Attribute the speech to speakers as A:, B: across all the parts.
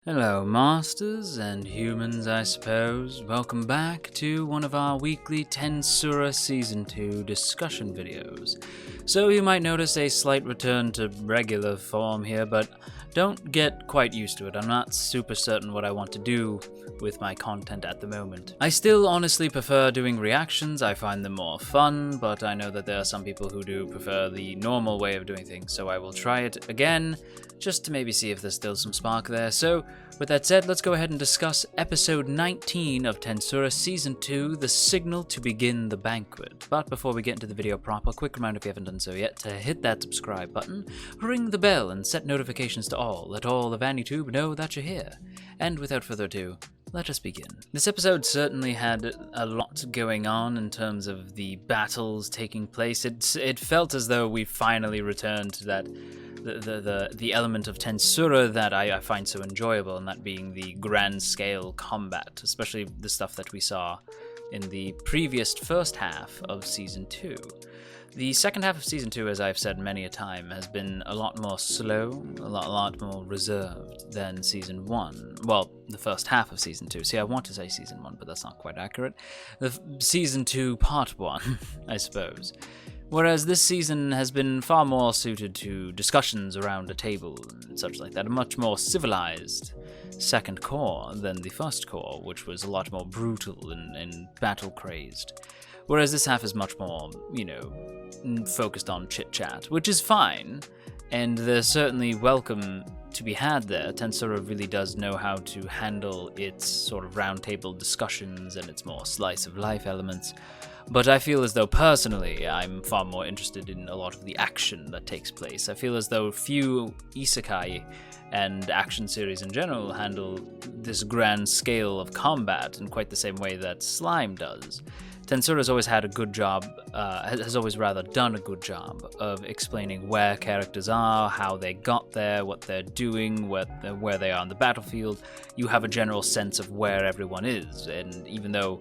A: Hello, masters and humans, I suppose. Welcome back to one of our weekly Tensura Season 2 discussion videos. So you might notice a slight return to regular form here, but don't get quite used to it. I'm not super certain what I want to do with my content at the moment. I still honestly prefer doing reactions. I find them more fun, but I know that there are some people who do prefer the normal way of doing things, so I will try it again, just to maybe see if there's still some spark there. So, with that said, let's go ahead and discuss episode 19 of Tensura Season 2, The Signal to Begin the Banquet. But before we get into the video proper, quick reminder if you haven't done so yet, to hit that subscribe button, ring the bell, and set notifications to all. Let all of AniTube know that you're here. And without further ado, let us begin. This episode certainly had a lot going on in terms of the battles taking place. It felt as though we finally returned to that the element of tensura that I find so enjoyable, and that being the grand scale combat, especially the stuff that we saw in the previous first half of Season 2. The second half of Season 2, as I've said many a time, has been a lot more slow, a lot more reserved than Season 1. Well, the first half of Season 2. See, I want to say Season 1, but that's not quite accurate. Season 2 Part 1, I suppose. Whereas this season has been far more suited to discussions around a table and such like that, a much more civilized second core than the first core, which was a lot more brutal and battle-crazed. Whereas this half is much more, focused on chit-chat, which is fine, and there's certainly welcome to be had there. Tensura really does know how to handle its sort of roundtable discussions and its more slice-of-life elements. But I feel as though, personally, I'm far more interested in a lot of the action that takes place. I feel as though few isekai and action series in general handle this grand scale of combat in quite the same way that Slime does. Tensura's always had a good job, has always rather done a good job of explaining where characters are, how they got there, what they're doing, where they are on the battlefield. You have a general sense of where everyone is, and even though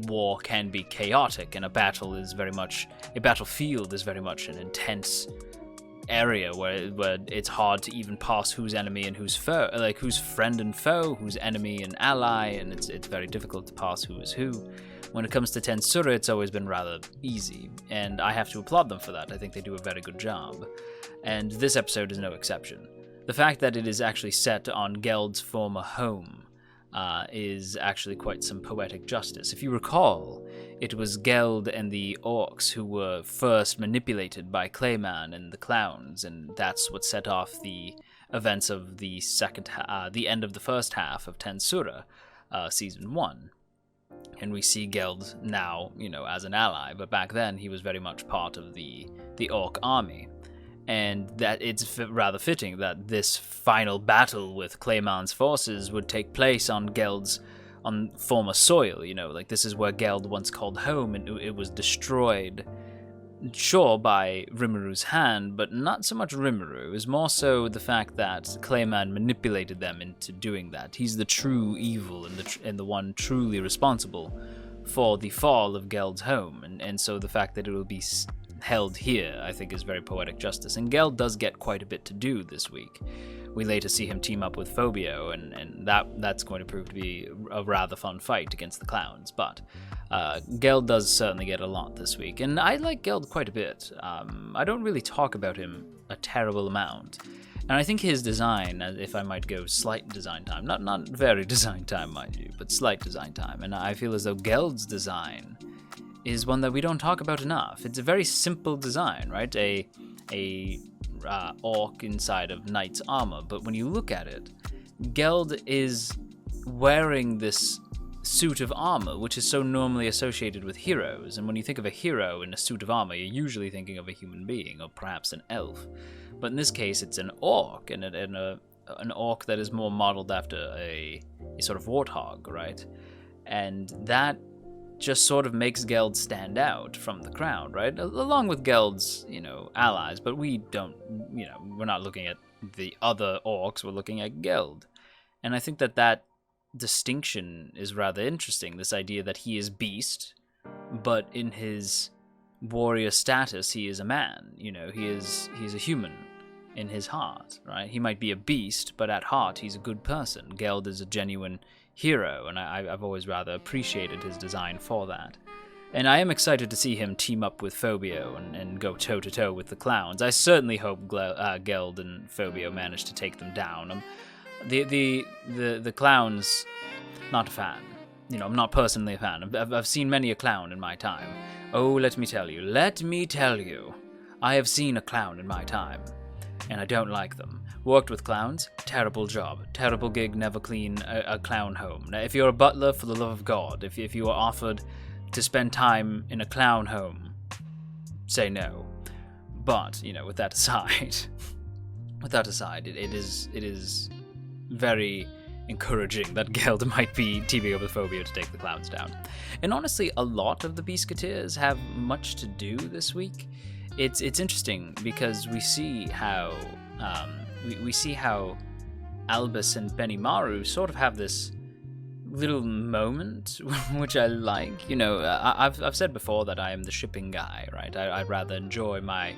A: war can be chaotic and a battlefield is very much an intense area where it's hard to even pass who's enemy and who's foe, like who's friend and foe, who's enemy and ally, and it's very difficult to pass who is who. When it comes to Tensura, it's always been rather easy, and I have to applaud them for that. I think they do a very good job, and this episode is no exception. The fact that it is actually set on Geld's former home is actually quite some poetic justice. If you recall, it was Geld and the orcs who were first manipulated by Clayman and the clowns, and that's what set off the events of the end of the first half of Tensura, Season 1. And we see Geld now, as an ally, but back then he was very much part of the orc army. And that it's rather fitting that this final battle with Clayman's forces would take place on Geld's former soil, this is where Geld once called home, and it was destroyed, sure, by Rimuru's hand, but not so much Rimuru. It was more so the fact that Clayman manipulated them into doing that. He's the true evil and the one truly responsible for the fall of Geld's home, and so the fact that it will be held here, I think, is very poetic justice. And Geld does get quite a bit to do this week. We later see him team up with Phobio, and that's going to prove to be a rather fun fight against the clowns. But Geld does certainly get a lot this week, and I like Geld quite a bit. I don't really talk about him a terrible amount, and I think his design, if I might go slight design time, not very design time, mind you, but slight design time, and I feel as though Geld's design is one that we don't talk about enough. It's a very simple design, right? A orc inside of knight's armor, but when you look at it, Geld is wearing this suit of armor, which is so normally associated with heroes, and when you think of a hero in a suit of armor, you're usually thinking of a human being, or perhaps an elf. But in this case, it's an orc, and an orc that is more modeled after a sort of warthog, right? And that just sort of makes Geld stand out from the crowd, right? Along with Geld's, allies, but we don't, we're not looking at the other orcs, we're looking at Geld. And I think that distinction is rather interesting, this idea that he is beast, but in his warrior status, he is a man, he's a human. in his heart, right? He might be a beast, but at heart he's a good person. Geld is a genuine hero, and I've always rather appreciated his design for that. And I am excited to see him team up with Phobio and go toe-to-toe with the clowns. I certainly hope Geld and Phobio manage to take them down. The clowns, not a fan. You know, I'm not personally a fan. I've seen many a clown in my time. Oh, let me tell you, I have seen a clown in my time, and I don't like them. Worked with clowns, terrible job, terrible gig, never clean a clown home. Now, if you're a butler, for the love of God, if you are offered to spend time in a clown home, say no. But, you know, with that aside, it is very encouraging that Geld might be teaming up with Phobia to take the clowns down. And honestly, a lot of the Beastketeers have much to do this week. It's interesting because we see how Albus and Benimaru sort of have this little moment, which I like. You know, I've said before that I am the shipping guy, right? I'd rather enjoy my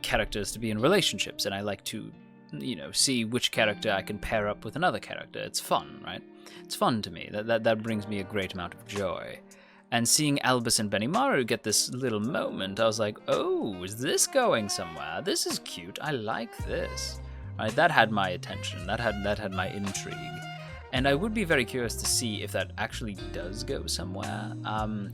A: characters to be in relationships, and I like to, you know, see which character I can pair up with another character. It's fun, right? It's fun to me. That brings me a great amount of joy. And seeing Albus and Benimaru get this little moment, I was like, oh, is this going somewhere? This is cute. I like this. Right? That had my attention. That had my intrigue. And I would be very curious to see if that actually does go somewhere.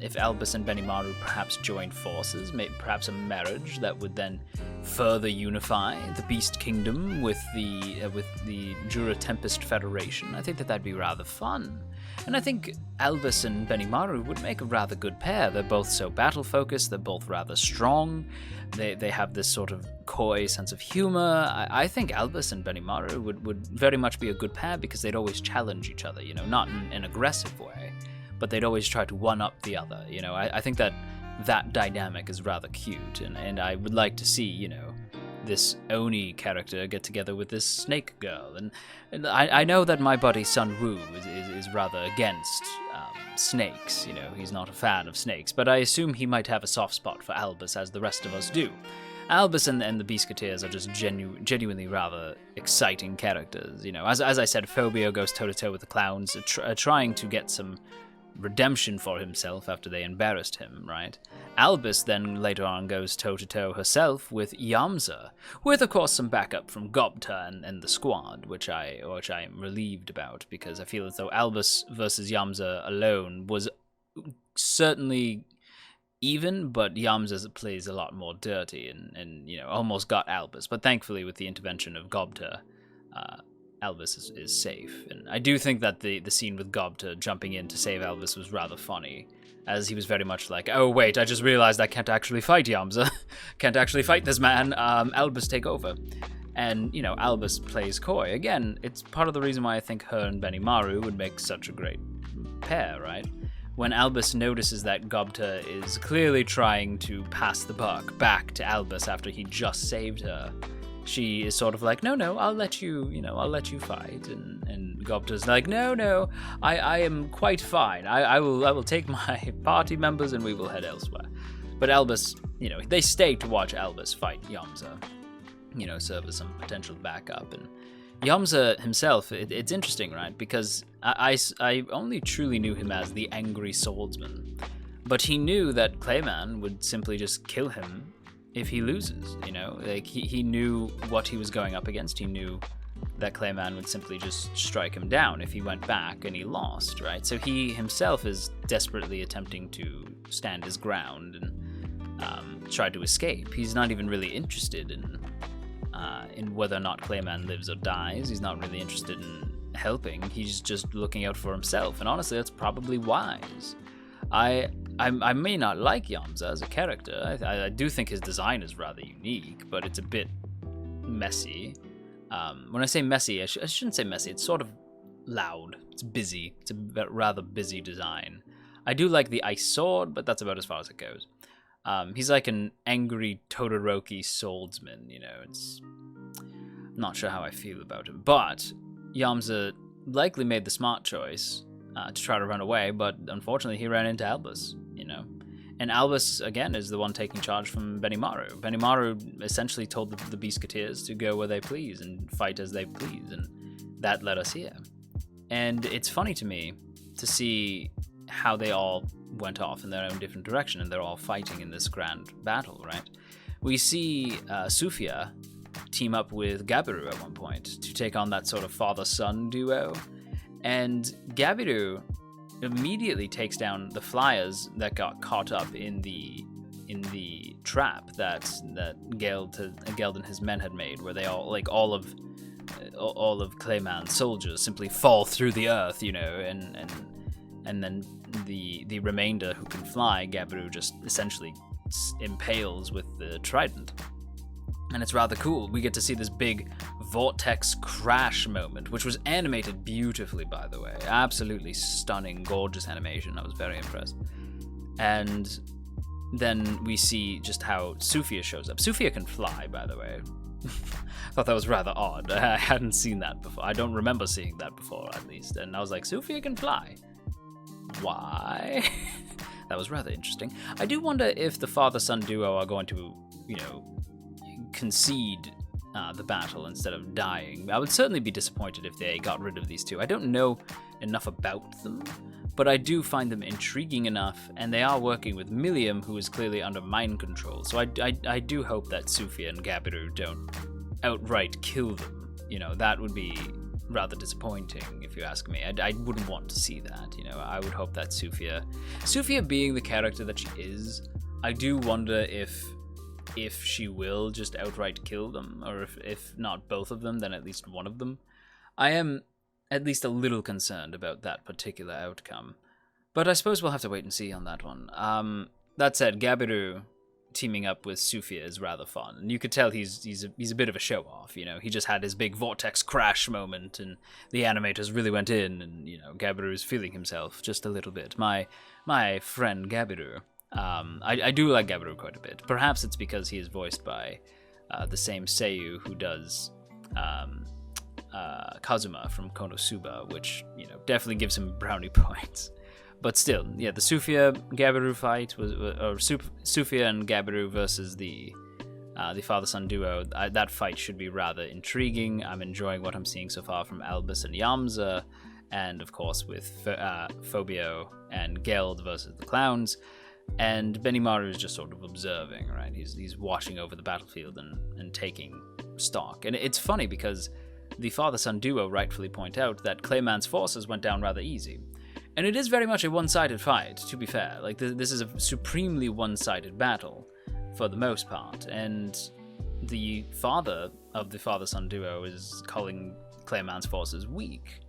A: If Albus and Benimaru perhaps join forces, perhaps a marriage that would then further unify the Beast Kingdom with the Jura Tempest Federation. I think that'd be rather fun. And I think Albus and Benimaru would make a rather good pair. They're both so battle-focused, they're both rather strong, they have this sort of coy sense of humor. I think Albus and Benimaru would very much be a good pair because they'd always challenge each other, you know, not in an aggressive way, but they'd always try to one-up the other, you know. I think that dynamic is rather cute, and I would like to see, you know, this Oni character get together with this snake girl, and I know that my buddy Sun Wu is rather against snakes, you know, he's not a fan of snakes, but I assume he might have a soft spot for Albus, as the rest of us do. Albus and the Beastketeers are just genuinely rather exciting characters, you know. As I said, Phobia goes toe-to-toe with the clowns, trying to get some redemption for himself after they embarrassed him, right? Albus then later on goes toe-to-toe herself with Yamza, with of course some backup from Gobta and the squad, which I am relieved about, because I feel as though Albus versus Yamza alone was certainly even, but Yamza plays a lot more dirty and you know, almost got Albus, but thankfully with the intervention of Gobta, Albus is safe. And I do think that the scene with Gobta jumping in to save Albus was rather funny, as he was very much like, oh wait, I just realized I can't actually fight Yamza. Can't actually fight this man. Albus, take over. And, you know, Albus plays coy. Again, it's part of the reason why I think her and Benimaru would make such a great pair, right? When Albus notices that Gobta is clearly trying to pass the buck back to Albus after he just saved her, she is sort of like, no, I'll let you fight. And Gobta's like, no, I am quite fine. I will take my party members and we will head elsewhere. But Albus, you know, they stay to watch Albus fight Yamza, you know, serve as some potential backup. And Yamza himself, it's interesting, right? Because I only truly knew him as the angry swordsman. But he knew that Clayman would simply just kill him if he loses, you know? Like, he knew what he was going up against. He knew that Clayman would simply just strike him down if he went back and he lost, right? So he himself is desperately attempting to stand his ground and try to escape. He's not even really interested in whether or not Clayman lives or dies. He's not really interested in helping. He's just looking out for himself, and honestly, that's probably wise. I may not like Yamza as a character. I do think his design is rather unique, but it's a bit messy. When I say messy, I shouldn't say messy. It's sort of loud. It's busy. It's a rather busy design. I do like the ice sword, but that's about as far as it goes. He's like an angry Todoroki swordsman, you know. It's not sure how I feel about him. But Yamza likely made the smart choice to try to run away, but unfortunately he ran into Albus, you know. And Albus, again, is the one taking charge from Benimaru. Benimaru essentially told the Beastketeers to go where they please and fight as they please, and that led us here. And it's funny to me to see how they all went off in their own different direction, and they're all fighting in this grand battle, right? We see Sufia team up with Gabiru at one point to take on that sort of father-son duo, and Gabiru immediately takes down the flyers that got caught up in the trap that Geld and his men had made, where they all, like, all of Clayman's soldiers simply fall through the earth, you know, and then the remainder who can fly, Gabiru just essentially impales with the trident. And it's rather cool. We get to see this big vortex crash moment, which was animated beautifully, by the way. Absolutely stunning, gorgeous animation. I was very impressed. And then we see just how Sufia shows up. Sufia can fly, by the way. I thought that was rather odd. I hadn't seen that before. I don't remember seeing that before, at least. And I was like, Sufia can fly. Why? That was rather interesting. I do wonder if the father-son duo are going to, you know, concede the battle instead of dying. I would certainly be disappointed if they got rid of these two. I don't know enough about them, but I do find them intriguing enough, and they are working with Milliam, who is clearly under mind control. So I do hope that Sufia and Gabiru don't outright kill them. You know, that would be rather disappointing, if you ask me. I wouldn't want to see that. You know, I would hope that Sufia being the character that she is, I do wonder if she will just outright kill them, or if not both of them, then at least one of them. I am at least a little concerned about that particular outcome, but I suppose we'll have to wait and see on that one. That said, Gabiru teaming up with Sufia is rather fun, and you could tell he's a bit of a show-off. You know, he just had his big vortex crash moment, and the animators really went in, and, you know, Gabiru is feeling himself just a little bit. My friend Gabiru. I do like Gabiru quite a bit. Perhaps it's because he is voiced by the same Seiyu who does Kazuma from Konosuba, which, you know, definitely gives him brownie points. But still, yeah, the Sufia-Gabiru fight was Sufia and Gabiru versus the father-son duo. That fight should be rather intriguing. I'm enjoying what I'm seeing so far from Albus and Yamza, and of course with Phobio and Geld versus the clowns. And Benimaru is just sort of observing, right? He's watching over the battlefield and taking stock. And it's funny because the father-son duo rightfully point out that Clayman's forces went down rather easy. And it is very much a one-sided fight, to be fair. Like, this is a supremely one-sided battle, for the most part. And the father of the father-son duo is calling Clayman's forces weak.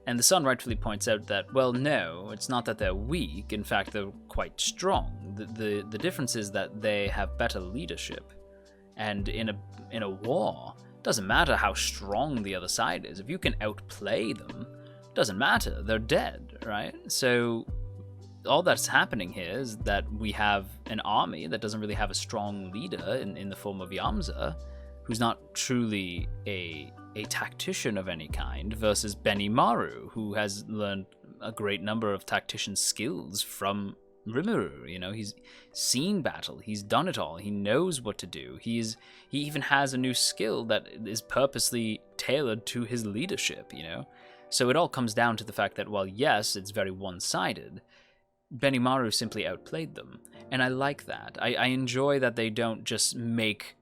A: And the son rightfully points out that, well, no, it's not that they're weak. In fact, they're quite strong. The difference is that they have better leadership. And in a war, it doesn't matter how strong the other side is. If you can outplay them, it doesn't matter. They're dead, right? So all that's happening here is that we have an army that doesn't really have a strong leader in the form of Yamza, who's not truly a tactician of any kind, versus Benimaru, who has learned a great number of tactician skills from Rimuru. You know, he's seen battle, he's done it all, he knows what to do. He even has a new skill that is purposely tailored to his leadership, you know? So it all comes down to the fact that, while yes, it's very one-sided, Benimaru simply outplayed them. And I like that. I enjoy that they don't just make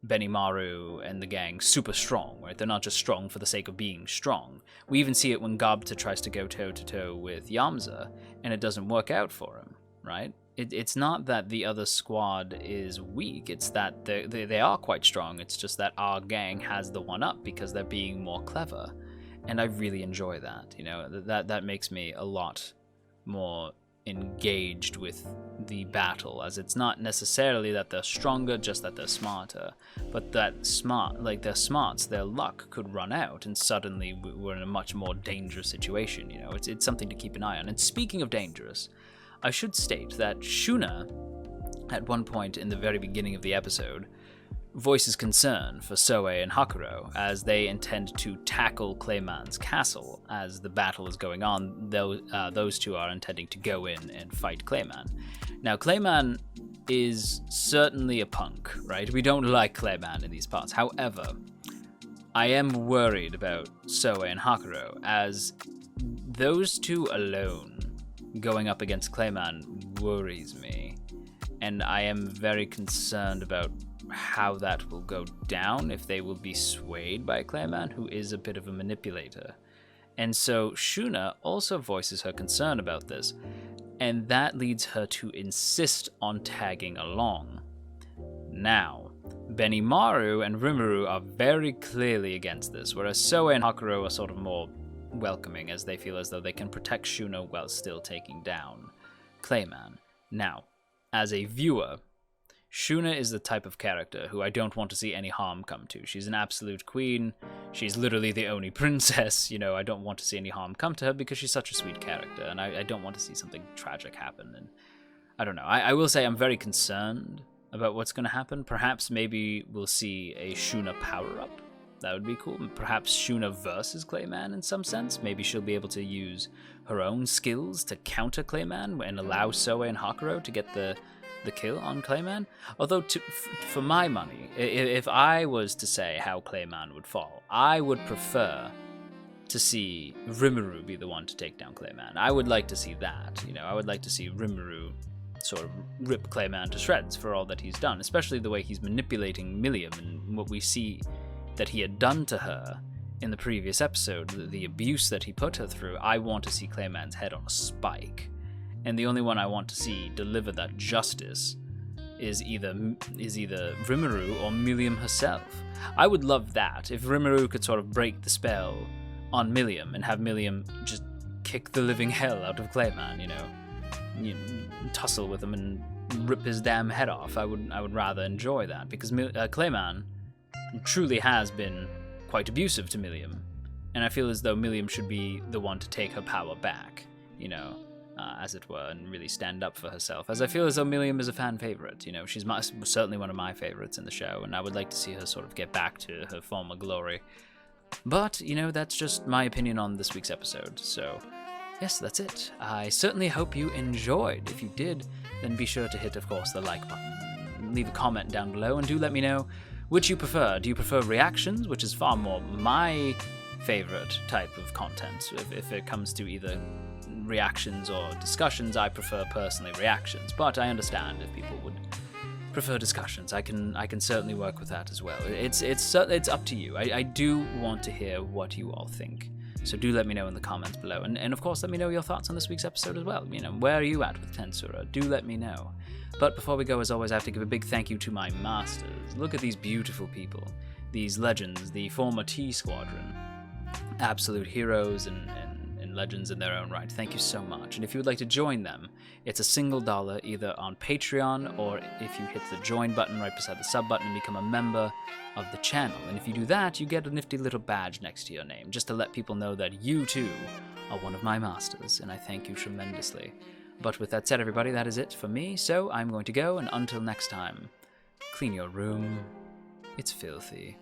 A: Benimaru and the gang super strong, right? They're not just strong for the sake of being strong. We even see it when Gobta tries to go toe-to-toe with Yamza, and it doesn't work out for him, right? It's not that the other squad is weak, it's that they are quite strong. It's just that our gang has the one-up because they're being more clever. And I really enjoy that, you know? That makes me a lot more engaged with the battle, as it's not necessarily that they're stronger, just that they're smarter, but that their smarts, their luck could run out, and suddenly we're in a much more dangerous situation. You know, it's something to keep an eye on. And speaking of dangerous, I should state that Shuna, at one point in the very beginning of the episode, voices concern for Soe and Hakuro as they intend to tackle Clayman's castle. As the battle is going on, those two are intending to go in and fight Clayman. Now, Clayman is certainly a punk, right? We don't like Clayman in these parts. However, I am worried about Soe and Hakuro, as those two alone going up against Clayman worries me. And I am very concerned about how that will go down, if they will be swayed by Clayman, who is a bit of a manipulator. And so Shuna also voices her concern about this, and that leads her to insist on tagging along. Now, Benimaru and Rimuru are very clearly against this, whereas Soe and Hakuro are sort of more welcoming, as they feel as though they can protect Shuna while still taking down Clayman. Now, as a viewer, Shuna is the type of character who I don't want to see any harm come to. She's an absolute queen. She's literally the only princess. I don't want to see any harm come to her because she's such a sweet character, and I don't want to see something tragic happen. And I don't know. I will say I'm very concerned about what's going to happen. Perhaps maybe we'll see a Shuna power-up. That would be cool. Perhaps Shuna versus Clayman in some sense. Maybe she'll be able to use her own skills to counter Clayman and allow Soe and Hakuro to get the kill on Clayman. Although, for my money, if I was to say how Clayman would fall, I would prefer to see Rimuru be the one to take down Clayman. I would like to see that. I would like to see Rimuru sort of rip Clayman to shreds for all that he's done, especially the way he's manipulating Milliam and what we see that he had done to her in the previous episode, the abuse that he put her through. I want to see Clayman's head on a spike. And the only one I want to see deliver that justice is either Rimuru or Milliam herself. I would love that, if Rimuru could sort of break the spell on Milliam and have Milliam just kick the living hell out of Clayman, tussle with him and rip his damn head off. I would rather enjoy that, because Clayman truly has been quite abusive to Milliam, and I feel as though Milliam should be the one to take her power back, as it were, and really stand up for herself, as I feel as though Milliam is a fan favorite. She's certainly one of my favorites in the show, and I would like to see her sort of get back to her former glory. But, that's just my opinion on this week's episode, so yes, that's it. I certainly hope you enjoyed. If you did, then be sure to hit, of course, the like button. Leave a comment down below, and do let me know which you prefer. Do you prefer reactions, which is far more my favorite type of content? If it comes to either reactions or discussions, I prefer personally reactions, but I understand if people would prefer discussions. I can certainly work with that as well. It's up to you. I do want to hear what you all think, so do let me know in the comments below, and of course let me know your thoughts on this week's episode as well. Where are you at with Tensura? Do let me know. But before we go, as always, I have to give a big thank you to my masters. Look at these beautiful people, these legends, the former T Squadron, absolute heroes and legends in their own right. Thank you so much. And if you would like to join them, it's $1 either on Patreon, or if you hit the join button right beside the sub button and become a member of the channel. And if you do that, you get a nifty little badge next to your name, just to let people know that you too are one of my masters, and I thank you tremendously. But with that said, everybody, that is it for me, so I'm going to go, and until next time, clean your room. It's filthy.